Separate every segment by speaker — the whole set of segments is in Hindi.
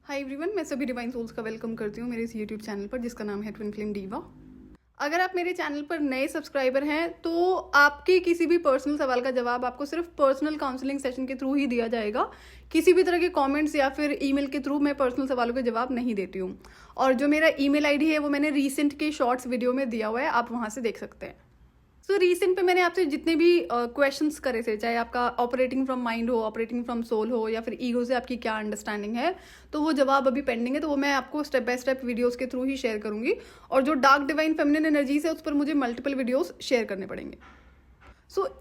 Speaker 1: हाय एवरीवन, मैं सभी डिवाइन सोल्स का वेलकम करती हूँ मेरे इस यूट्यूब चैनल पर जिसका नाम है ट्विन फ्लेम डीवा। अगर आप मेरे चैनल पर नए सब्सक्राइबर हैं तो आपके किसी भी पर्सनल सवाल का जवाब आपको सिर्फ पर्सनल काउंसलिंग सेशन के थ्रू ही दिया जाएगा। किसी भी तरह के कमेंट्स या फिर ईमेल के थ्रू मैं पर्सनल सवालों के जवाब नहीं देती हूँ। और जो मेरा ईमेल आईडी है वो मैंने रिसेंट के शॉर्ट्स वीडियो में दिया हुआ है, आप वहाँ से देख सकते हैं। रिसेंट पे मैंने आपसे जितने भी क्वेश्चंस करे थे, चाहे आपका ऑपरेटिंग फ्रॉम माइंड हो, ऑपरेटिंग फ्रॉम सोल हो, या फिर ईगो से आपकी क्या अंडरस्टैंडिंग है, तो वो जवाब अभी पेंडिंग है। तो वो मैं आपको स्टेप बाय स्टेप वीडियोस के थ्रू ही शेयर करूंगी। और जो डार्क डिवाइन फेमिनिन एनर्जीज है उस पर मुझे मल्टीपल वीडियोस शेयर करने पड़ेंगे।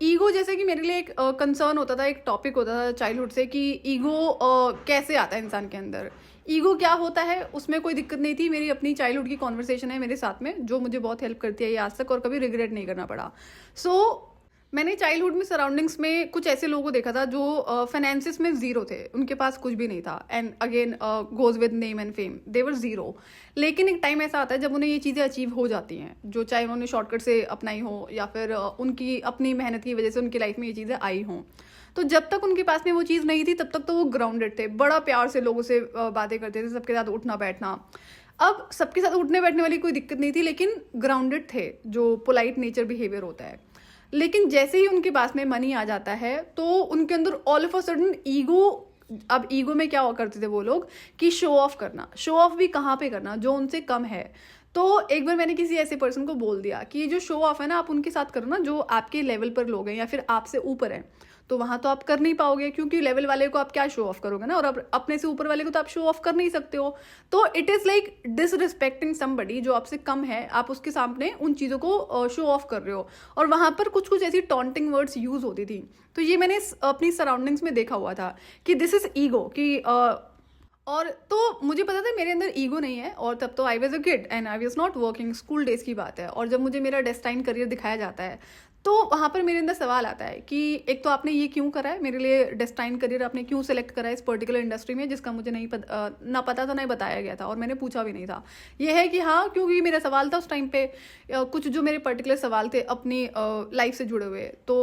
Speaker 1: ईगो जैसे कि मेरे लिए एक कंसर्न होता था, एक टॉपिक होता था चाइल्डहुड से कि ईगो कैसे आता है इंसान के अंदर, ईगो क्या होता है। उसमें कोई दिक्कत नहीं थी। मेरी अपनी चाइल्डहुड की कॉन्वर्सेशन है मेरे साथ में जो मुझे बहुत हेल्प करती है ये आज तक, और कभी रिग्रेट नहीं करना पड़ा। मैंने चाइल्डहुड में सराउंडिंग्स में कुछ ऐसे लोगों को देखा था जो फाइनेंसिस में जीरो थे, उनके पास कुछ भी नहीं था। And again goes with name and fame, they were zero. लेकिन एक टाइम ऐसा आता है जब उन्हें ये चीज़ें अचीव हो जाती हैं, जो चाहे उन्होंने शॉर्टकट से अपनाई हो या फिर उनकी अपनी मेहनत की वजह से उनकी लाइफ में ये चीज़ें आई हों। तो जब तक उनके पास में वो चीज़ नहीं थी तब तक तो वो ग्राउंडेड थे, बड़ा प्यार से लोगों से बातें करते थे, सबके साथ उठना बैठना। अब सबके साथ उठने बैठने वाली कोई दिक्कत नहीं थी, लेकिन ग्राउंडेड थे, जो पोलाइट नेचर बिहेवियर होता है। लेकिन जैसे ही उनके पास में मनी आ जाता है तो उनके अंदर all of a sudden ego. अब ईगो में क्या हुआ करते थे वो लोग कि शो ऑफ करना, शो ऑफ भी कहाँ पे करना, जो उनसे कम है। तो एक बार मैंने किसी ऐसे पर्सन को बोल दिया कि ये जो शो ऑफ है ना, आप उनके साथ करो ना जो आपके लेवल पर लोग हैं या फिर आपसे ऊपर हैं। तो वहां तो आप कर नहीं पाओगे, क्योंकि लेवल वाले को आप क्या शो ऑफ करोगे ना, और अपने से ऊपर वाले को तो आप शो ऑफ कर नहीं सकते हो। तो it is like disrespecting somebody, जो आपसे कम है, आप उसके सामने उन चीज़ों को शो ऑफ कर रहे हो। और वहां पर कुछ कुछ ऐसी टॉन्टिंग वर्ड्स यूज होती थी। तो ये मैंने अपनी सराउंडिंग्स में देखा हुआ था कि दिस इज ईगो कि और तो मुझे पता था मेरे अंदर ईगो नहीं है। और तब तो I was a kid and I was not working, school days की बात है। और जब मुझे मेरा डेस्टाइन करियर दिखाया जाता है तो वहाँ पर मेरे अंदर सवाल आता है कि एक तो आपने ये क्यों करा है, मेरे लिए डेस्टाइन करियर आपने क्यों सेलेक्ट करा है इस पर्टिकुलर इंडस्ट्री में, जिसका मुझे नहीं ना पता था, ना बताया गया था, और मैंने पूछा भी नहीं था। ये है कि हाँ, क्योंकि मेरा सवाल था उस टाइम पे कुछ जो मेरे पर्टिकुलर सवाल थे अपनी लाइफ से जुड़े हुए। तो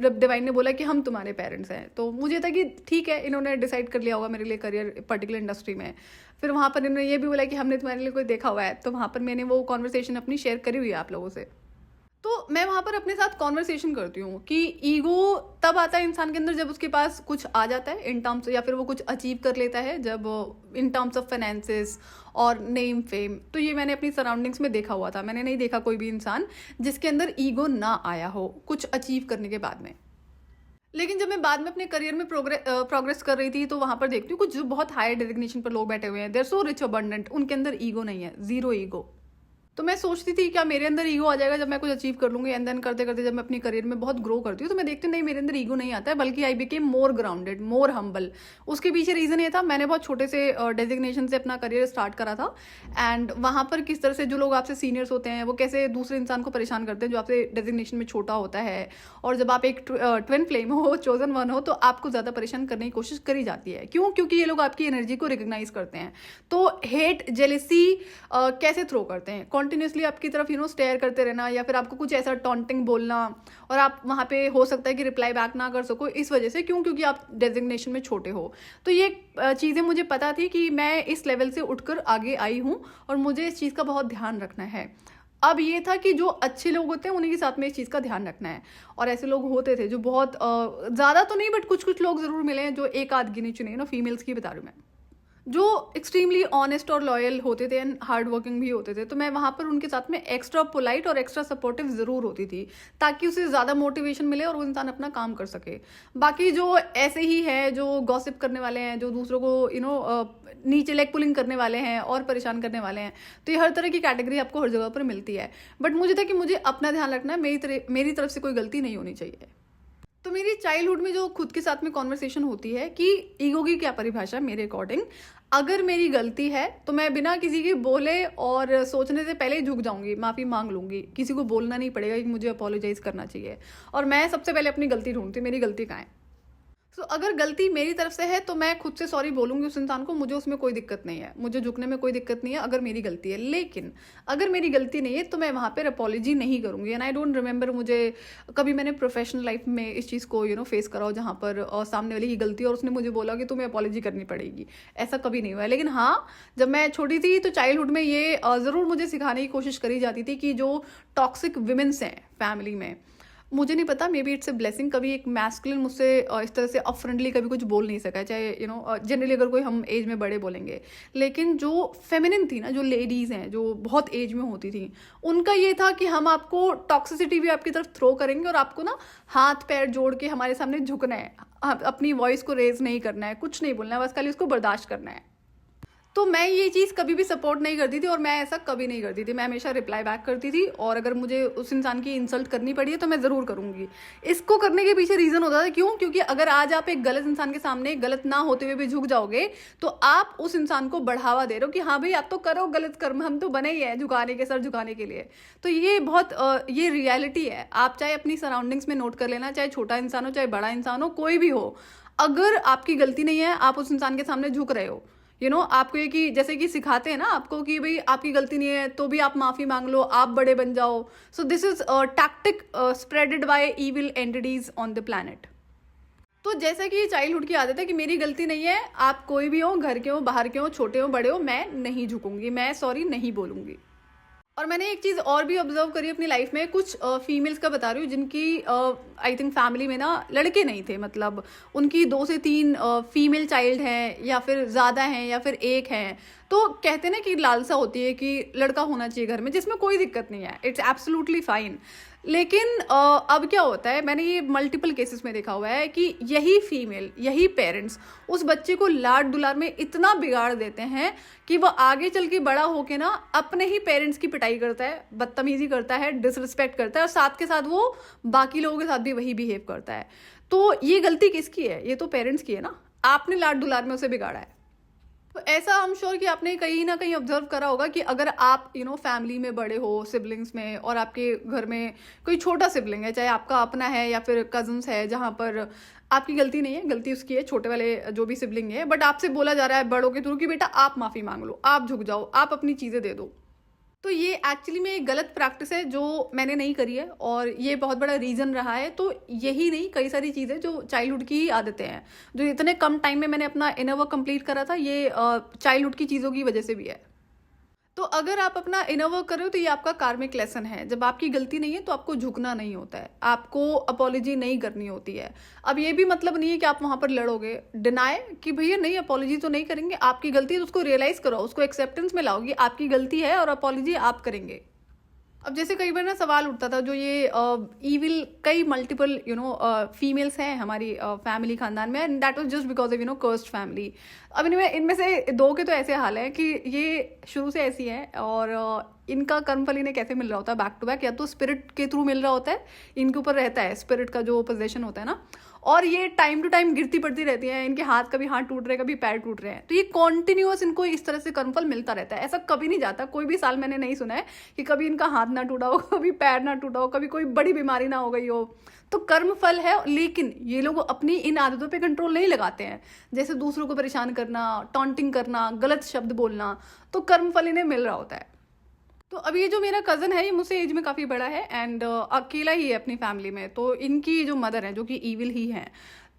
Speaker 1: जब डिवाइन ने बोला कि हम तुम्हारे पेरेंट्स हैं, तो मुझे था कि ठीक है, इन्होंने डिसाइड कर लिया होगा मेरे लिए करियर पर्टिकुलर इंडस्ट्री में। फिर वहाँ पर इन्होंने ये भी बोला कि हमने तुम्हारे लिए कोई देखा हुआ है। तो वहाँ पर मैंने वो कॉन्वर्सेशन अपनी शेयर करी हुई है आप लोगों से। तो मैं वहाँ पर अपने साथ कॉन्वर्सेशन करती हूँ कि ईगो तब आता है इंसान के अंदर जब उसके पास कुछ आ जाता है इन टर्म्स, या फिर वो कुछ अचीव कर लेता है जब इन टर्म्स ऑफ फाइनेंसिस और नेम फेम। तो ये मैंने अपनी सराउंडिंग्स में देखा हुआ था। मैंने नहीं देखा कोई भी इंसान जिसके अंदर ईगो ना आया हो कुछ अचीव करने के बाद में। लेकिन जब मैं बाद में अपने करियर में प्रोग्रेस कर रही थी तो वहाँ पर देखती हूँ कुछ जो बहुत हाई डेजिग्नेशन पर लोग बैठे हुए हैं, देर सो रिच अबंडेंट, उनके अंदर ईगो नहीं है, जीरो ईगो। तो मैं सोचती थी क्या मेरे अंदर ईगो आ जाएगा जब मैं कुछ अचीव कर लूंगी। एंड देन करते करते जब मैं अपनी करियर में बहुत ग्रो करती हूँ तो मैं देखती हूँ नहीं, मेरे अंदर ईगो नहीं आता है, बल्कि I became more grounded, more humble. उसके पीछे रीज़न ये था, मैंने बहुत छोटे से डेजिग्नेशन से अपना करियर स्टार्ट करा था। एंड वहाँ पर किस तरह से जो लोग आपसे सीनियर्स होते हैं वो कैसे दूसरे इंसान को परेशान करते हैं जो आपसे डेजिग्नेशन में छोटा होता है। और जब आप एक ट्विन फ्लेम हो, चोजन वन हो, तो आपको ज़्यादा परेशान करने की कोशिश करी जाती है। क्यों? क्योंकि ये लोग आपकी एनर्जी को रिकग्नाइज करते हैं। तो हेट जेलेसी कैसे थ्रो करते हैं, कॉन्टिन्यूसली आपकी तरफ स्टेयर करते रहना, या फिर आपको कुछ ऐसा टॉन्टिंग बोलना, और आप वहाँ पे हो सकता है कि रिप्लाई बैक ना कर सको इस वजह से। क्यों? क्योंकि आप डेजिग्नेशन में छोटे हो। तो ये चीज़ें मुझे पता थी कि मैं इस लेवल से उठकर आगे आई हूँ और मुझे इस चीज़ का बहुत ध्यान रखना है। अब ये था कि जो अच्छे लोग होते हैं उन्हीं के साथ में इस चीज़ का ध्यान रखना है। और ऐसे लोग होते थे जो बहुत ज़्यादा तो नहीं, बट कुछ कुछ लोग ज़रूर मिले हैं, जो एक आध गिने चुने फीमेल्स की बता रही हूँ मैं, जो एक्सट्रीमली ऑनेस्ट और लॉयल होते थे एंड हार्ड वर्किंग भी होते थे। तो मैं वहाँ पर उनके साथ में एक्स्ट्रा पोलाइट और एक्स्ट्रा सपोर्टिव ज़रूर होती थी, ताकि उसे ज़्यादा मोटिवेशन मिले और वो इंसान अपना काम कर सके। बाकी जो ऐसे ही है, जो गॉसिप करने वाले हैं, जो दूसरों को नीचे लेग पुलिंग करने वाले हैं और परेशान करने वाले हैं, तो ये हर तरह की कैटेगरी आपको हर जगह पर मिलती है। बट मुझे था कि मुझे अपना ध्यान रखना है, मेरी तरफ से कोई गलती नहीं होनी चाहिए। तो मेरी चाइल्डहुड में जो खुद के साथ में कॉन्वर्सेशन होती है कि ईगो की क्या परिभाषा, मेरे अकॉर्डिंग अगर मेरी गलती है तो मैं बिना किसी के बोले और सोचने से पहले ही झुक जाऊंगी, माफ़ी मांग लूंगी। किसी को बोलना नहीं पड़ेगा कि मुझे अपोलोजाइज करना चाहिए। और मैं सबसे पहले अपनी गलती ढूंढती, मेरी गलती कहाँ है। अगर गलती मेरी तरफ से है तो मैं खुद से सॉरी बोलूँगी उस इंसान को, मुझे उसमें कोई दिक्कत नहीं है, मुझे झुकने में कोई दिक्कत नहीं है अगर मेरी गलती है। लेकिन अगर मेरी गलती नहीं है तो मैं वहाँ पर अपॉलॉजी नहीं करूँगी। एंड आई डोंट रिमेंबर मुझे कभी मैंने प्रोफेशनल लाइफ में इस चीज़ को फेस करा हो जहाँ पर सामने वाले की गलती और उसने मुझे बोला कि तुम्हें अपॉलॉजी करनी पड़ेगी। ऐसा कभी नहीं हुआ है। लेकिन हाँ, जब मैं छोटी थी तो चाइल्डहुड में ये ज़रूर मुझे सिखाने की कोशिश करी जाती थी कि जो टॉक्सिक विमेंस हैं फैमिली में, मुझे नहीं पता, may be it's a blessing, कभी एक मैस्कुलिन मुझसे इस तरह से अपफ्रंटली कभी कुछ बोल नहीं सका है, चाहे जनरली अगर कोई हम एज में बड़े बोलेंगे। लेकिन जो फेमिनिन थी ना, जो लेडीज़ हैं जो बहुत एज में होती थी, उनका ये था कि हम आपको टॉक्सिसिटी भी आपकी तरफ थ्रो करेंगे और आपको ना हाथ पैर जोड़ के हमारे सामने झुकना है, अपनी वॉइस को रेज नहीं करना है, कुछ नहीं बोलना है, बस खाली उसको बर्दाश्त करना है। तो मैं ये चीज़ कभी भी सपोर्ट नहीं करती थी और मैं ऐसा कभी नहीं करती थी। मैं हमेशा रिप्लाई बैक करती थी और अगर मुझे उस इंसान की इंसल्ट करनी पड़ी है तो मैं ज़रूर करूँगी। इसको करने के पीछे रीज़न होता था, क्यों? क्योंकि अगर आज आप एक गलत इंसान के सामने गलत ना होते हुए भी झुक जाओगे तो आप उस इंसान को बढ़ावा दे रहे हो कि हाँ भाई आप तो करो गलत कर्म, हम तो बने ही हैं झुकाने के, सर झुकाने के लिए। तो ये बहुत ये रियलिटी है। आप चाहे अपनी सराउंडिंग्स में नोट कर लेना, चाहे छोटा इंसान हो चाहे बड़ा इंसान हो, कोई भी हो, अगर आपकी गलती नहीं है, आप उस इंसान के सामने झुक रहे हो, आपको ये कि जैसे कि सिखाते हैं ना आपको कि भाई आपकी गलती नहीं है तो भी आप माफ़ी मांग लो, आप बड़े बन जाओ। So this is tactic spreaded by evil entities on the planet. तो जैसा कि ये चाइल्डहुड की आदत है कि मेरी गलती नहीं है, आप कोई भी हो, घर के हो, बाहर के हो, छोटे हो, बड़े हो, मैं नहीं झुकूंगी, मैं सॉरी नहीं बोलूंगी। और मैंने एक चीज़ और भी ऑब्जर्व करी अपनी लाइफ में, कुछ फीमेल्स का बता रही हूँ जिनकी आई थिंक फैमिली में ना लड़के नहीं थे, मतलब उनकी 2 से 3 फीमेल चाइल्ड हैं या फिर ज़्यादा हैं या फिर एक हैं। तो कहते हैं ना कि लालसा होती है कि लड़का होना चाहिए घर में, जिसमें कोई दिक्कत नहीं है, इट्स एब्सोल्युटली फाइन। लेकिन अब क्या होता है, मैंने ये मल्टीपल केसेस में देखा हुआ है कि यही फीमेल, यही पेरेंट्स उस बच्चे को लाड दुलार में इतना बिगाड़ देते हैं कि वो आगे चल के बड़ा होके ना अपने ही पेरेंट्स की पिटाई करता है, बदतमीजी करता है, डिसरिस्पेक्ट करता है और साथ के साथ वो बाकी लोगों के साथ भी वही बिहेव करता है। तो ये गलती किसकी है? ये तो पेरेंट्स की है ना, आपने लाड दुलार में उसे बिगाड़ा है। तो ऐसा हम श्योर कि आपने कहीं ना कहीं ऑब्जर्व करा होगा कि अगर आप फैमिली में बड़े हो, सिबलिंग्स में, और आपके घर में कोई छोटा सिबलिंग है, चाहे आपका अपना है या फिर कजन्स है, जहाँ पर आपकी गलती नहीं है, गलती उसकी है, छोटे वाले जो भी सिबलिंग है, बट आपसे बोला जा रहा है बड़ों के थ्रू कि बेटा आप माफ़ी मांग लो, आप झुक जाओ, आप अपनी चीज़ें दे दो। तो ये एक्चुअली में एक गलत प्रैक्टिस है जो मैंने नहीं करी है और ये बहुत बड़ा रीज़न रहा है। तो यही नहीं, कई सारी चीज़ें जो चाइल्डहुड की ही आदतें हैं, जो इतने कम टाइम में मैंने अपना इनर वर्क कंप्लीट करा था, ये चाइल्डहुड की चीज़ों की वजह से भी है। तो अगर आप अपना इनर वर्क कर रहे हो तो ये आपका कार्मिक लेसन है। जब आपकी गलती नहीं है तो आपको झुकना नहीं होता है, आपको अपॉलॉजी नहीं करनी होती है। अब ये भी मतलब नहीं है कि आप वहाँ पर लड़ोगे, डिनाई कि भैया नहीं अपॉलॉजी तो नहीं करेंगे, आपकी गलती है तो उसको रियलाइज़ करो, उसको एक्सेप्टेंस में लाओगी, आपकी गलती है और अपॉलॉजी आप करेंगे। अब जैसे कई बार ना सवाल उठता था, जो ये ईविल कई मल्टीपल फीमेल्स हैं हमारी फैमिली खानदान में, and that was just because of cursed family. अब इनमें से 2 के तो ऐसे हाल है कि ये शुरू से ऐसी है और इनका कर्मफल इन्हें कैसे मिल रहा होता है बैक टू बैक, या तो स्पिरिट के थ्रू मिल रहा होता है, इनके ऊपर रहता है स्पिरिट का जो पोजेशन होता है ना, और ये टाइम टू टाइम गिरती पड़ती रहती है, इनके हाथ कभी हाथ टूट रहे, कभी पैर टूट रहे हैं, तो ये कॉन्टिन्यूअस इनको इस तरह से कर्मफल मिलता रहता है। ऐसा कभी नहीं जाता, कोई भी साल मैंने नहीं सुना है कि कभी इनका हाथ ना टूटा हो, कभी पैर ना टूटा हो, कभी कोई बड़ी बीमारी ना हो गई हो। तो कर्म फल है, लेकिन ये लोग अपनी इन आदतों पे कंट्रोल नहीं लगाते हैं, जैसे दूसरों को परेशान करना, टॉन्टिंग करना, गलत शब्द बोलना, तो कर्म फल इन्हें मिल रहा होता है। तो अब ये जो मेरा कज़न है, ये मुझसे एज में काफ़ी बड़ा है एंड अकेला ही है अपनी फैमिली में। तो इनकी जो मदर है, जो कि ईविल ही हैं,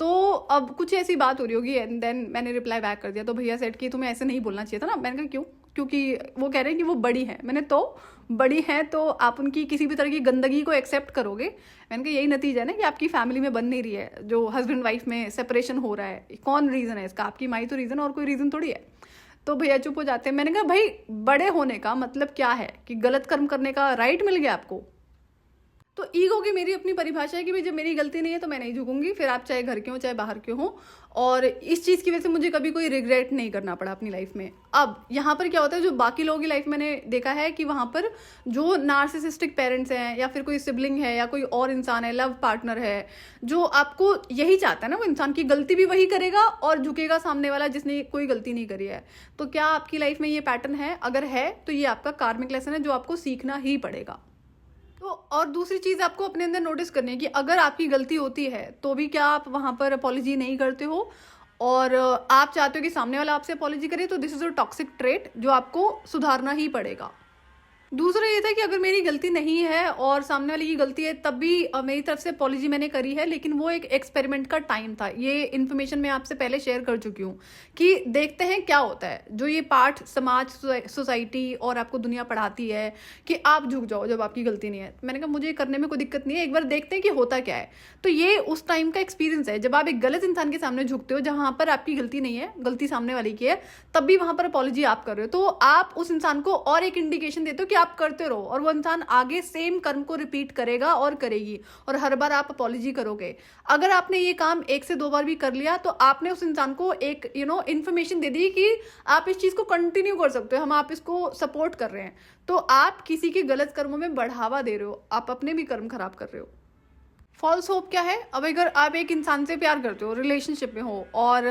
Speaker 1: तो अब कुछ ऐसी बात हो रही होगी एंड देन मैंने रिप्लाई बैक कर दिया। तो भैया सेट कि तुम्हें ऐसे नहीं बोलना चाहिए था ना। मैंने कहा क्यों? क्योंकि वो कह रहे हैं कि वो बड़ी हैं। मैंने तो बड़ी हैं तो आप उनकी किसी भी तरह की गंदगी को एक्सेप्ट करोगे। मैंने कहा यही नतीजा है ना कि आपकी फैमिली में बन नहीं रही है, जो हस्बैंड वाइफ में सेपरेशन हो रहा है। कौन रीज़न है इसका? आपकी माई तो रीज़न, और कोई रीज़न थोड़ी है। तो भैया चुप हो जाते हैं। मैंने कहा भाई बड़े होने का मतलब क्या है कि गलत कर्म करने का राइट मिल गया आपको? तो ईगो की मेरी अपनी परिभाषा है कि भाई जब मेरी गलती नहीं है तो मैं नहीं झुकूंगी, फिर आप चाहे घर के हो चाहे बाहर के हो। और इस चीज़ की वजह से मुझे कभी कोई रिग्रेट नहीं करना पड़ा अपनी लाइफ में। अब यहाँ पर क्या होता है, जो बाकी लोगों की लाइफ मैंने देखा है कि वहाँ पर जो नार्सिसिस्टिक पेरेंट्स हैं या फिर कोई सिबलिंग है या कोई और इंसान है, लव पार्टनर है, जो आपको यही चाहता है ना, वो इंसान की गलती भी वही करेगा और झुकेगा सामने वाला जिसने कोई गलती नहीं करी है। तो क्या आपकी लाइफ में ये पैटर्न है? अगर है तो ये आपका कार्मिक लेसन है जो आपको सीखना ही पड़ेगा। तो और दूसरी चीज़ आपको अपने अंदर नोटिस करनी है कि अगर आपकी गलती होती है तो भी क्या आप वहाँ पर अपॉलॉजी नहीं करते हो और आप चाहते हो कि सामने वाला आपसे अपॉलॉजी करे, तो this is a toxic trait जो आपको सुधारना ही पड़ेगा। दूसरा ये था कि अगर मेरी गलती नहीं है और सामने वाले की गलती है तब भी मेरी तरफ से अपॉलॉजी मैंने करी है, लेकिन वो एक एक्सपेरिमेंट का टाइम था। ये इन्फॉर्मेशन मैं आपसे पहले शेयर कर चुकी हूँ कि देखते हैं क्या होता है। जो ये पाठ समाज, सोसाइटी और आपको दुनिया पढ़ाती है कि आप झुक जाओ जब आपकी गलती नहीं है, मैंने कहा मुझे करने में कोई दिक्कत नहीं है, एक बार देखते हैं कि होता क्या है। तो ये उस टाइम का एक्सपीरियंस है जब आप एक गलत इंसान के सामने झुकते हो जहां पर आपकी गलती नहीं है, गलती सामने वाली की है, तब भी वहां पर अपॉलॉजी आप कर रहे हो। तो आप उस इंसान को और एक इंडिकेशन देते हो कि आप करते रहो और वो इंसान आगे सेम कर्म को रिपीट करेगा और करेगी, और हर बार आप अपॉलॉजी करोगे। अगर आपने ये काम 1 से 2 बार भी कर लिया तो आपने उस इंसान को एक इन्फॉर्मेशन दे दी कि आप इस चीज को कंटिन्यू कर सकते हो, हम आप इसको सपोर्ट कर रहे हैं। तो आप किसी के गलत कर्मों में बढ़ावा दे रहे हो, आप अपने भी कर्म खराब कर रहे हो। फॉल्स होप क्या है? अब अगर आप एक इंसान से प्यार करते हो, रिलेशनशिप में हो, और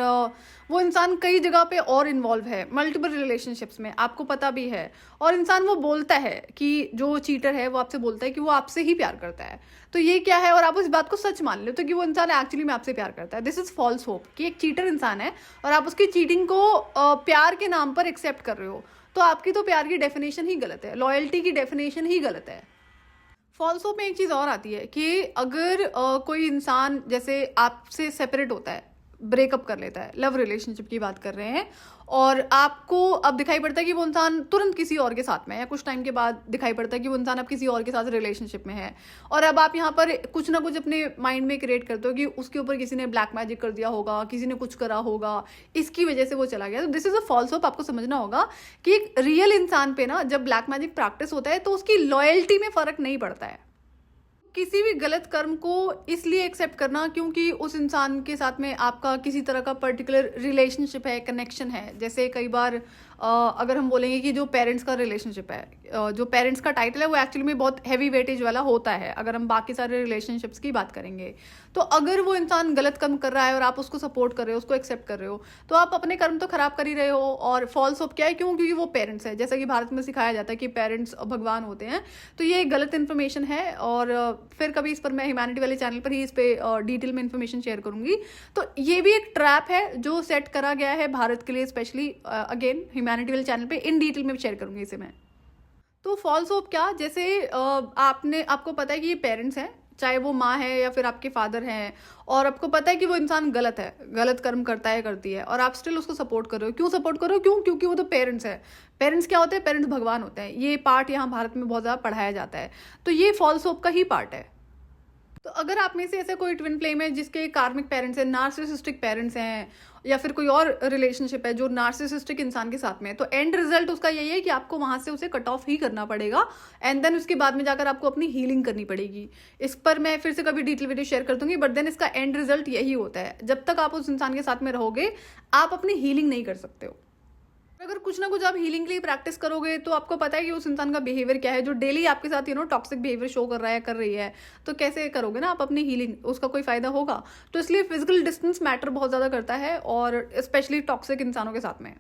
Speaker 1: वो इंसान कई जगह पे और इन्वॉल्व है, मल्टीपल रिलेशनशिप्स में, आपको पता भी है, और इंसान वो बोलता है कि जो चीटर है वो आपसे बोलता है कि वो आपसे ही प्यार करता है, तो ये क्या है? और आप उस बात को सच मान लेते हो कि वो इंसान एक्चुअली में आपसे प्यार करता है। दिस इज फॉल्स होप कि एक चीटर इंसान है और आप उसकी चीटिंग को प्यार के नाम पर एक्सेप्ट कर रहे हो। तो आपकी तो प्यार की डेफिनेशन ही गलत है, लॉयल्टी की डेफिनेशन ही गलत है। फॉल्स होप में एक चीज़ और आती है कि अगर कोई इंसान जैसे आपसे सेपरेट होता है, ब्रेकअप कर लेता है, लव रिलेशनशिप की बात कर रहे हैं, और आपको अब दिखाई पड़ता है कि वो इंसान तुरंत किसी और के साथ में है, या कुछ टाइम के बाद दिखाई पड़ता है कि वो इंसान अब किसी और के साथ रिलेशनशिप में है, और अब आप यहाँ पर कुछ ना कुछ अपने माइंड में क्रिएट करते हो कि उसके ऊपर किसी ने ब्लैक मैजिक कर दिया होगा, किसी ने कुछ करा होगा, इसकी वजह से वो चला गया। तो this is a false hope. आपको समझना होगा कि एक रियल इंसान पे ना जब ब्लैक मैजिक प्रैक्टिस होता है तो उसकी लॉयल्टी में फर्क नहीं पड़ता है। किसी भी गलत कर्म को इसलिए एक्सेप्ट करना क्योंकि उस इंसान के साथ में आपका किसी तरह का पर्टिकुलर रिलेशनशिप है, कनेक्शन है। जैसे कई बार अगर हम बोलेंगे कि जो पेरेंट्स का रिलेशनशिप है, जो पेरेंट्स का टाइटल है वो एक्चुअली में बहुत हैवी वेटेज वाला होता है अगर हम बाकी सारे रिलेशनशिप्स की बात करेंगे। तो अगर वो इंसान गलत कर्म कर रहा है और आप उसको सपोर्ट कर रहे हो, उसको एक्सेप्ट कर रहे हो, तो आप अपने कर्म तो खराब कर ही रहे हो। और फॉल्स होप क्या है? क्यों? क्योंकि वो पेरेंट्स है। जैसा कि भारत में सिखाया जाता है कि पेरेंट्स भगवान होते हैं, तो ये एक गलत इन्फॉर्मेशन है। और फिर कभी इस पर मैं ह्यूमैनिटी वाले चैनल पर ही इस पर डिटेल में इन्फॉर्मेशन शेयर करूंगी। तो ये भी एक ट्रैप है जो सेट करा गया है भारत के लिए, स्पेशली अगेन ह्यूमैनिटी वाले चैनल पे इन डिटेल में शेयर करूंगी इसे मैं। तो फॉल्स होप क्या? जैसे आपको पता है कि ये पेरेंट्स हैं, चाहे वो माँ है या फिर आपके फादर हैं, और आपको पता है कि वो इंसान गलत है, गलत कर्म करता है, करती है, और आप स्टिल उसको सपोर्ट कर रहे हो। क्यों सपोर्ट कर रहे हो? क्यों? क्योंकि वो तो पेरेंट्स है। पेरेंट्स क्या होते हैं? पेरेंट्स भगवान होते हैं। ये पार्ट यहाँ भारत में बहुत ज़्यादा पढ़ाया जाता है, तो ये फॉल्स होप का ही पार्ट है। तो अगर आप में से ऐसा कोई ट्विन फ्लेम है जिसके कार्मिक पेरेंट्स हैं, नार्सिसिस्टिक पेरेंट्स हैं, या फिर कोई और रिलेशनशिप है जो नार्सिसिस्टिक इंसान के साथ में है, तो एंड रिजल्ट उसका यही है कि आपको वहां से उसे कट ऑफ ही करना पड़ेगा, एंड देन उसके बाद में जाकर आपको अपनी हीलिंग करनी पड़ेगी। इस पर मैं फिर से कभी डिटेल वीडियो शेयर कर दूंगी, बट देन इसका एंड रिजल्ट यही होता है। जब तक आप उस इंसान के साथ में रहोगे आप अपनी हीलिंग नहीं कर सकते हो। अगर कुछ ना कुछ आप हीलिंग के लिए प्रैक्टिस करोगे तो आपको पता है कि उस इंसान का बिहेवियर क्या है जो डेली आपके साथ टॉक्सिक बिहेवियर शो कर रहा है, कर रही है, तो कैसे करोगे ना आप अपनी हीलिंग? उसका कोई फायदा होगा? तो इसलिए फिजिकल डिस्टेंस मैटर बहुत ज़्यादा करता है, और स्पेशली टॉक्सिक इंसानों के साथ में।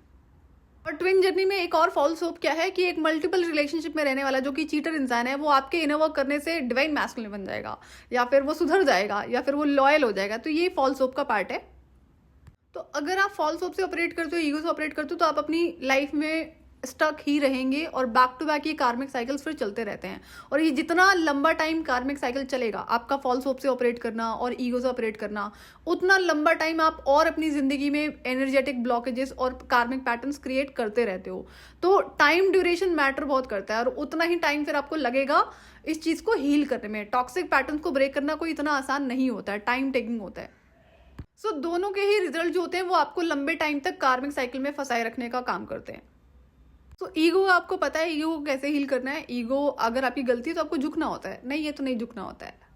Speaker 1: और ट्विन जर्नी में एक और फॉल्स होप क्या है कि एक मल्टीपल रिलेशनशिप में रहने वाला जो कि चीटर इंसान है, वो आपके इनर वर्क करने से डिवाइन मैस्कुलिन बन जाएगा, या फिर वो सुधर जाएगा, या फिर वो लॉयल हो जाएगा। तो ये फॉल्स होप का पार्ट है। तो अगर आप फॉल्स होप से ऑपरेट करते हो, ईगो से ऑपरेट करते हो, तो आप अपनी लाइफ में स्टक ही रहेंगे, और बैक टू बैक ये कार्मिक साइकिल्स फिर चलते रहते हैं। और ये जितना लंबा टाइम कार्मिक साइकिल चलेगा, आपका फॉल्स होप से ऑपरेट करना और ईगो से ऑपरेट करना, उतना लंबा टाइम आप और अपनी जिंदगी में एनर्जेटिक ब्लॉकेजेस और कार्मिक पैटर्न्स क्रिएट करते रहते हो। तो टाइम ड्यूरेशन मैटर बहुत करता है, और उतना ही टाइम फिर आपको लगेगा इस चीज को हील करने में। टॉक्सिक पैटर्न्स को ब्रेक करना कोई इतना आसान नहीं होता है, टाइम टेकिंग होता है। सो दोनों के ही रिजल्ट जो होते हैं वो आपको लंबे टाइम तक कार्मिक साइकिल में फंसाए रखने का काम करते हैं। तो ईगो, आपको पता है ईगो को कैसे हील करना है? ईगो अगर आपकी गलती है तो आपको झुकना होता है, नहीं है तो नहीं झुकना होता है।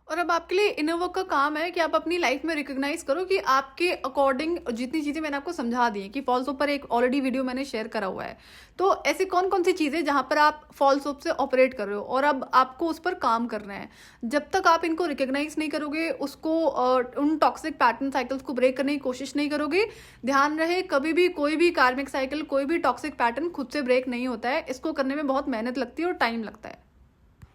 Speaker 1: और अब आपके लिए इनर वर्क का काम है कि आप अपनी लाइफ में रिकॉग्नाइज करो कि आपके अकॉर्डिंग जितनी चीजें मैंने आपको समझा दी हैं, कि फॉल्स होप पर एक ऑलरेडी वीडियो मैंने शेयर करा हुआ है, तो ऐसी कौन कौन सी चीजें जहां पर आप फॉल्स होप से ऑपरेट कर रहे हो, और अब आपको उस पर काम करना है। जब तक आप इनको रिकॉग्नाइज नहीं करोगे, उसको उन टॉक्सिक पैटर्न साइकिल्स को ब्रेक करने की कोशिश नहीं करोगे, ध्यान रहे कभी भी कोई भी कार्मिक साइकिल, कोई भी टॉक्सिक पैटर्न खुद से ब्रेक नहीं होता है। इसको करने में बहुत मेहनत लगती है और टाइम लगता है।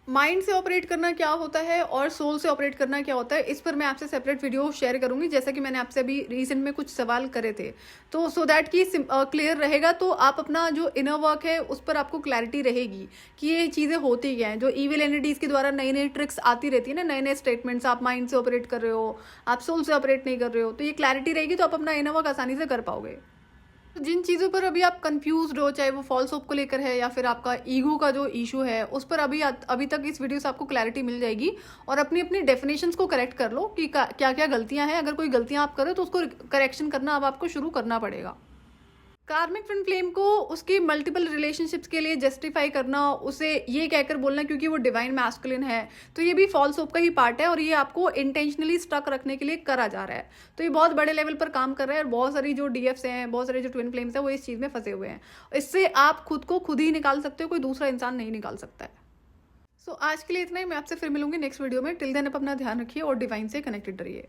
Speaker 1: माइंड से ऑपरेट करना क्या होता है और सोल से ऑपरेट करना क्या होता है, इस पर मैं आपसे सेपरेट वीडियो शेयर करूंगी, जैसा कि मैंने आपसे अभी रिसेंट में कुछ सवाल करे थे। तो सो दैट कि क्लियर रहेगा, तो आप अपना जो इनर वर्क है उस पर आपको क्लैरिटी रहेगी कि ये चीज़ें होती क्या हैं। जो ईविल एनर्जीज के द्वारा नई नई ट्रिक्स आती रहती है ना, नए नए स्टेटमेंट्स, आप माइंड से ऑपरेट कर रहे हो, आप सोल से ऑपरेट नहीं कर रहे हो, तो ये क्लैरिटी रहेगी तो आप अपना इनर वर्क आसानी से कर पाओगे। तो जिन चीज़ों पर अभी आप कंफ्यूज्ड हो, चाहे वो फॉल्स होप को लेकर है या फिर आपका ईगो का जो इशू है, उस पर अभी तक इस वीडियो से आपको क्लैरिटी मिल जाएगी। और अपनी अपनी डेफिनेशंस को करेक्ट कर लो कि क्या क्या गलतियां हैं। अगर कोई गलतियां आप करो तो उसको करेक्शन करना अब आपको शुरू करना पड़ेगा। कार्मिक ट्विन फ्लेम को उसके मल्टीपल रिलेशनशिप्स के लिए जस्टिफाई करना, उसे ये कहकर बोलना क्योंकि वो डिवाइन मैस्कुलिन है, तो ये भी फॉल्स होप का ही पार्ट है और ये आपको इंटेंशनली स्टक रखने के लिए करा जा रहा है। तो ये बहुत बड़े लेवल पर काम कर रहा है और बहुत सारी जो डीएफ्स हैं, बहुत सारे जो ट्विन फ्लेम्स हैं, वो इस चीज़ में फंसे हुए हैं। इससे आप खुद को खुद ही निकाल सकते हो, कोई दूसरा इंसान नहीं निकाल सकता है। सो आज के लिए इतना ही। मैं आपसे फिर मिलूंगी नेक्स्ट वीडियो में। टिल देन आप अपना ध्यान रखिए और डिवाइन से कनेक्टेड रहिए।